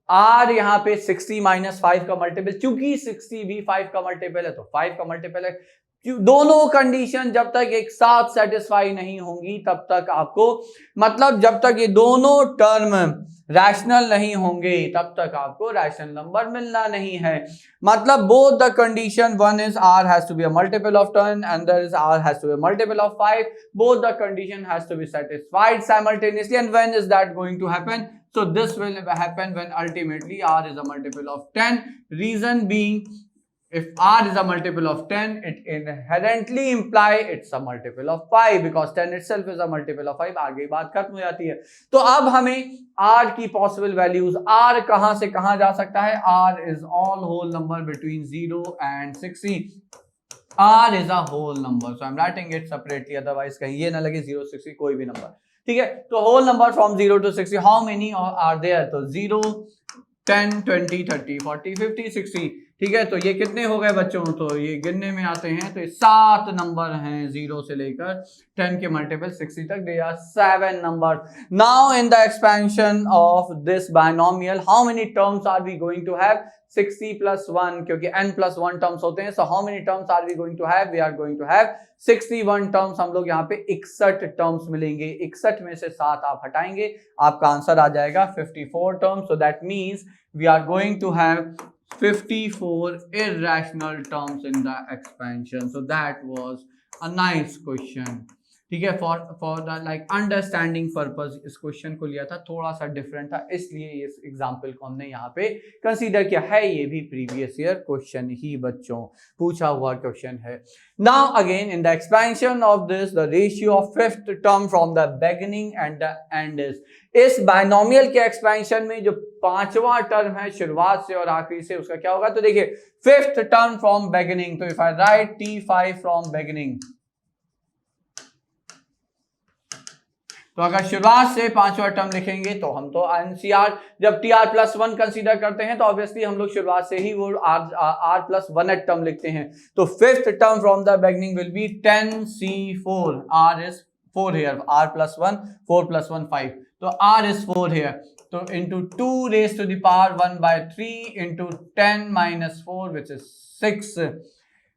आर यहां पे 60 माइनस 5 का मल्टीपल, चूंकि 60 भी 5 का मल्टीपल है तो 5 का मल्टीपल है। दोनों कंडीशन जब तक एक साथ सेटिस्फाई नहीं होंगी तब तक आपको, मतलब जब तक ये दोनों टर्म रैशनल नहीं होंगे तब तक आपको रैशनल नंबर मिलना नहीं है। मतलब both the condition, one is r has to be a multiple of 10 and there is r has to be a multiple of 5. Both the condition has to be satisfied simultaneously. And when is that going to happen? So this will happen when ultimately r is a multiple of 10. Reason being, if r is a multiple of 10, it inherently imply it's a multiple of 5 because 10 itself is a multiple of 5. आगे बात खत्म हो जाती है। तो अब हमें r की पॉसिबल वैल्यूज, r कहां से कहां जा सकता है? r is all whole number between 0 and 60. r is a whole number, so I'm writing it separately, otherwise कहीं ये ना लगे 0 60 कोई भी नंबर, ठीक है। तो whole number from 0 to 60, how many are there? तो 0 10 20 30 40 50 60, ठीक है। तो ये कितने हो गए बच्चों? तो ये गिनने में आते हैं तो ये 7 नंबर हैं, 0 से लेकर 10 के मल्टीपल 60 तक, they are 7 number. Now in the expansion of this binomial, how many terms are we going to have? 60 plus 1, क्योंकि n plus 1 टर्म्स होते हैं। So how many terms are we going to have? We are going to have 61 terms. हम लोग यहाँ पे 61 terms मिलेंगे। 61 में से 7 आप हटाएंगे, आपका आंसर आ जाएगा 54 terms. So that means we are going to have 54 irrational terms in the expansion. So that was a nice question, ठीक है। for the like understanding purpose इस क्वेश्चन को लिया था, थोड़ा सा डिफरेंट था, इसलिए इस एग्जाम्पल को हमने यहाँ पे कंसीडर किया है। ये भी प्रीवियस ईयर क्वेश्चन ही बच्चों पूछा हुआ क्वेश्चन है। Now again in the expansion of this, the ratio of fifth term from the beginning and the end is, इस बायनोमियल के एक्सपेंशन में जो पांचवा टर्म है शुरुआत से और आखिरी से, उसका क्या होगा? तो देखिए, फिफ्थ टर्म फ्रॉम बिगिनिंग, तो if I right T5 from beginning, तो अगर शुरुआत से पांचवा टर्म लिखेंगे तो हम तो एनसीआर, जब TR+1 कंसीडर करते हैं तो ऑब्वियसली हम लोग शुरुआत से ही वो R+1 टर्म लिखते हैं। तो fifth term from the beginning will be 10C4, R is 4 here, R+1 4 + 1 5, तो R is 4 here, तो into 2 raised to the power 1/3 into 10 - 4 which is 6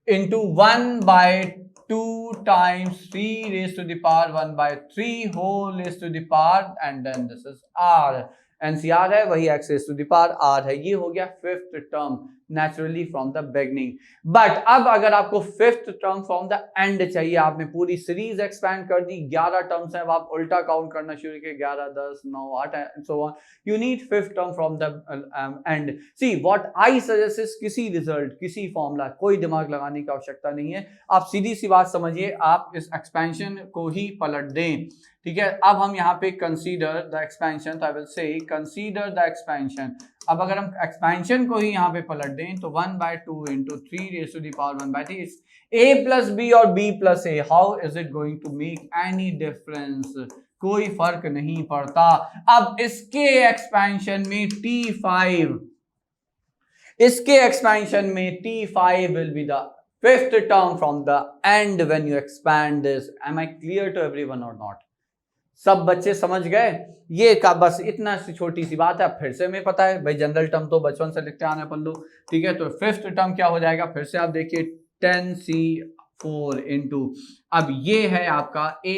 into 1/2 times 3 raised to the power 1/3 whole raised to the power, and then this is R. NCR है वही x raised to the power R है। ये हो गया fifth term naturally from the beginning. But अब अगर आपको fifth term from the and चाहिए, आपने पूरी सीरीज एक्सपैंड कर दी, 11 टर्म्स हैं, अब आप उल्टा काउंट करना शुरू किए, 11 10 9 8 and so on, you need fifth term from the and. See what I suggest is, किसी रिजल्ट, किसी फॉर्मूला, कोई दिमाग लगाने की आवश्यकता नहीं है, आप सीधी सी बात समझिए, आप इस एक्सपेंशन को ही पलट दें, ठीक है। अब हम यहाँ पे कंसीडर द एक्सपेंशन, तो आई विल से कंसीडर द एक्सपेंशन। अब अगर हम एक्सपेंशन को ही यहाँ पे पलट दें तो 1/2 into 3 raised to the power 1/3, a plus b और b plus a, how is it going to make any difference? कोई फर्क नहीं पड़ता। अब इसके एक्सपेंशन में T5, इसके एक्सपेंशन में T5 will be the fifth term from the end when you expand this. Am I clear to everyone or not? सब बच्चे समझ गए? ये का बस इतना सी छोटी सी बात है। फिर से हमें पता है भाई, जनरल टर्म तो बचपन से लिखते आने अपन लोग, ठीक है। तो फिफ्थ टर्म क्या हो जाएगा? फिर से आप देखिए 10C 4 इंटू, अब ये है आपका a,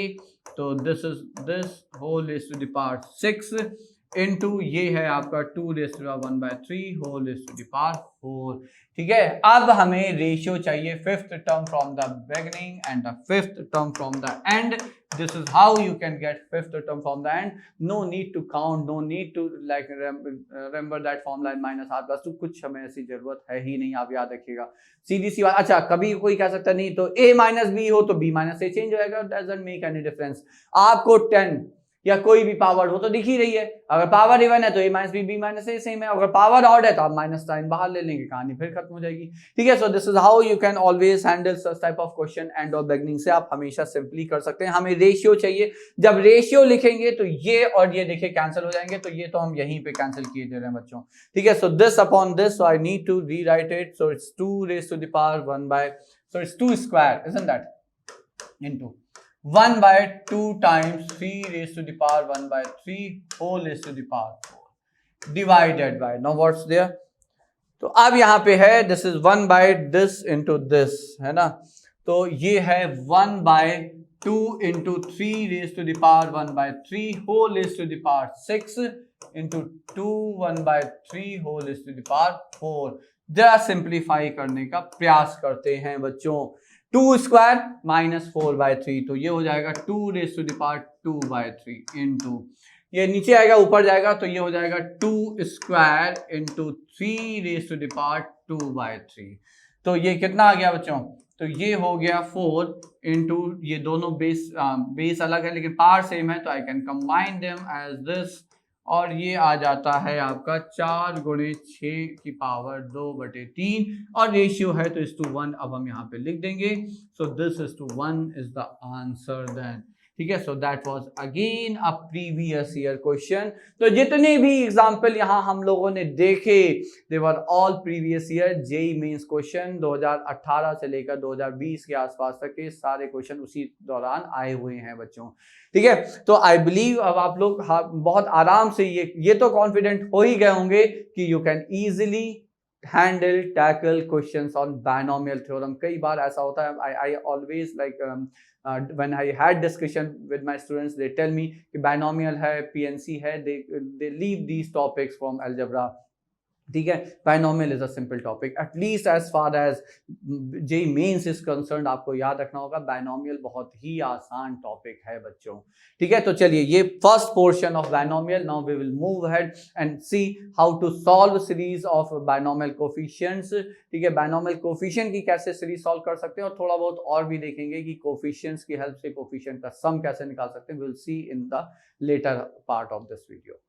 तो this is this whole raise to the power 6 into ये है आपका 2 raise to the 1/3 whole raise to the power 4। ठीक है, अब हमें रेशियो चाहिए fifth term from the beginning and the fifth term from the end. This is how you can get fifth term from the end. No need to count, no need to like remember that formula in -r+2, कुछ हमें ऐसी जरूरत है ही नहीं, आप याद रखिएगा, सीधी सी बात। अच्छा, कभी कोई कह सकता नहीं तो a माइनस बी हो तो b माइनस a चेंज हो जाएगा, डजंट मेक एनी डिफरेंस। आपको 10 या कोई भी पावर हो तो दिख ही रही है, अगर पावर इवन है तो a minus b b minus a same है, अगर पावर ऑड है तो आप माइनस साइन बाहर ले लेंगे, कहानी फिर खत्म हो जाएगी। ठीक है, so this is how you can always handle such type of question and और बिगनिंग से आप हमेशा सिंपली कर सकते हैं। हमें रेशियो चाहिए, जब रेशियो लिखेंगे तो ये और ये देखिए कैंसिल हो जाएंगे, तो ये तो हम यहीं पे कैंसिल किए दे रहे हैं बच्चों। ठीक है, so this upon this, so I need to rewrite it, so it's 2 raise to the power 1 by, so it's 2 square, isn't that, into 1/2 times 3 raised to the power 1/3 whole raised to the power 4 divided by, now what's there, तो अब यहाँ पे है this is 1/this into this, है ना, तो ये है 1/2 into 3 raised to the power 1/3 whole raised to the power 6 into 2 1/3 whole raised to the power 4। जरा सिंप्लीफाई करने का प्रयास करते हैं बच्चों। 2 स्क्वायर माइनस 4/3, तो ये हो जाएगा 2 raise to the power 2/3 into, ये नीचे आएगा ऊपर जाएगा तो ये हो जाएगा 2 square into 3 raise to the power 2/3। तो ये कितना आ गया बच्चों, तो ये हो गया 4 इंटू, ये दोनों बेस अलग है लेकिन पावर सेम है, तो I can combine them as this, और ये आ जाता है आपका 4 गुणे 6 की पावर 2/3, और रेशियो है तो इस टू 1 अब हम यहाँ पे लिख देंगे, so this is two 1 is the answer then. ठीक है, so that was again a previous year question. तो जितने भी एग्जाम्पल यहाँ हम लोगों ने देखे they were all previous year JEE Mains question, 2018 से लेकर 2020 के आसपास तक के सारे क्वेश्चन उसी दौरान आए हुए हैं बच्चों। ठीक है, तो आई बिलीव अब आप लोग बहुत आराम से ये तो कॉन्फिडेंट हो ही गए होंगे कि you can easily handle tackle questions on binomial theorem. कई बार ऐसा होता है, I always like when I had discussion with my students, they tell me कि binomial है, PNC है, they leave these topics from algebra। ठीक है, binomial is a simple topic, at least as far as JEE Mains is concerned. आपको याद रखना होगा binomial बहुत ही आसान टॉपिक है बच्चों। ठीक है, तो चलिए ये first portion of binomial, now we will move ahead and see how to solve series of binomial coefficients. ठीक है, बायनोमियल कोफिशिएंट की कैसे सीरीज सॉल्व कर सकते हैं, और थोड़ा बहुत और भी देखेंगे कि कोफिशिएंट्स की हेल्प से कोफिशिएंट का सम कैसे निकाल सकते हैं। Will see in the latter part of this video.